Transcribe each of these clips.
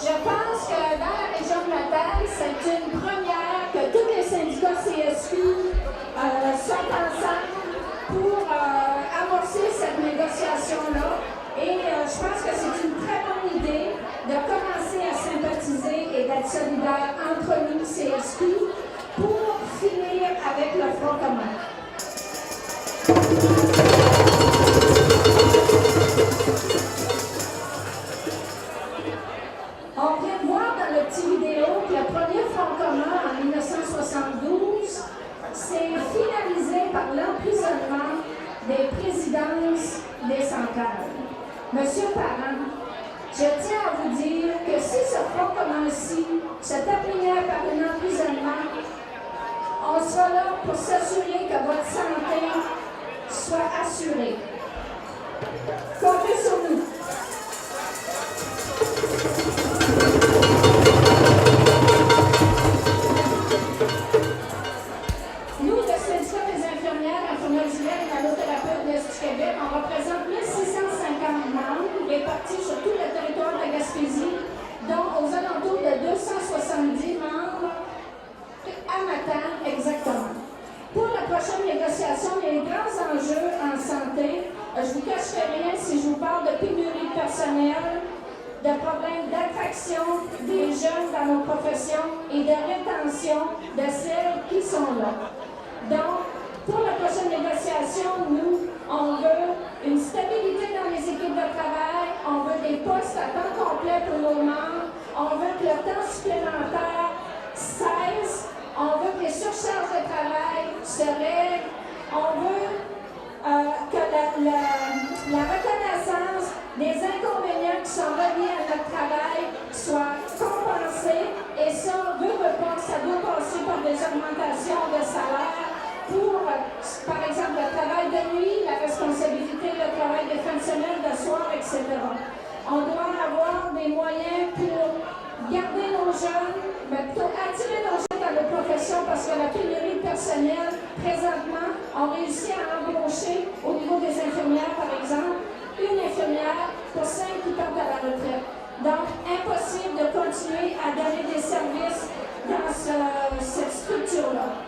Je pense que dans la région de Matane, c'est une première que tous les syndicats CSQ sont ensemble pour amorcer cette négociation-là. Et je pense que c'est une très bonne idée de commencer à sympathiser et d'être solidaire entre nous, CSQ, pour finir avec le Front commun. On vient de voir dans le petit vidéo que le premier Front commun en 1972 s'est finalisé par l'emprisonnement des présidences des centrales. Monsieur Parent, je tiens à vous dire que si ce Front commun-ci se terminait par un emprisonnement, on sera là pour s'assurer que votre santé soit assurée. Comptez sur nous. Nous, le syndicat des infirmières, infirmières et allothérapeutes de l'Est du Québec, on représente 1650 membres répartis sur tout le territoire de la Gaspésie, dont aux alentours de 270 membres à Matane exactement. Pour la prochaine négociation, il y a des grands enjeux en santé. Je ne vous cacherai rien si je vous parle de pénurie de personnel, de problèmes d'attraction des jeunes dans nos professions et de rétention de celles qui sont là. Donc, pour la prochaine négociation, nous, on veut une stabilité dans les équipes de travail, on veut des postes à temps complet pour nos membres, on veut que le temps supplémentaire cesse, on veut que les surcharges de travail se règlent, on veut que la reconnaissance des inconvénients qui sont reliés à notre travail soit compensée, et ça, veut pas, ça doit passer par des augmentations de salaire pour, par exemple, le travail de nuit, la responsabilité, le travail de fin de semaine, de soir, etc. On doit avoir des moyens pour garder nos jeunes, mais plutôt attirer nos jeunes dans nos professions, parce que la pénurie de personnel, présentement, on réussit à embaucher, au niveau des infirmières, par exemple, une infirmière pour 5 qui partent à la retraite. Donc, impossible de continuer à donner des services dans cette structure-là.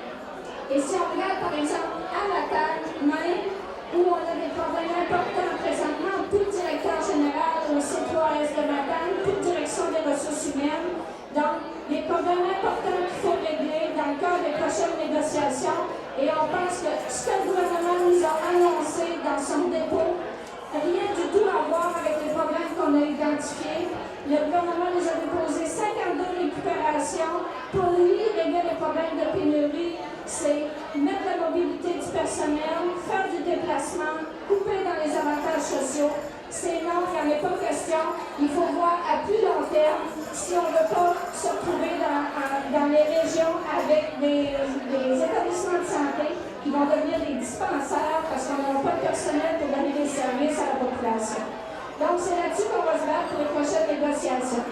Et si on regarde, par exemple, à Matane, même, où on a des problèmes importants présentement, plus de directeur général au C3S de Matane, plus de direction des ressources humaines. Donc, des problèmes importants qu'il faut régler dans le cadre des prochaines négociations. Et on pense que ce que le gouvernement nous a annoncé dans son dépôt, rien du tout à voir avec les problèmes qu'on a identifiés. Le gouvernement nous a déposé 52 récupérations. Pour lui, régler les problèmes de pénurie, c'est mettre la mobilité du personnel, faire du déplacement, couper dans les avantages sociaux. C'est non, il n'y en a pas question. Il faut voir à plus long terme si on ne veut pas se retrouver dans les régions avec des établissements de santé qui vont devenir des dispensaires parce qu'on n'aura pas de personnel pour donner des services à la population. Donc, c'est là-dessus qu'on va se battre pour les prochaines négociations.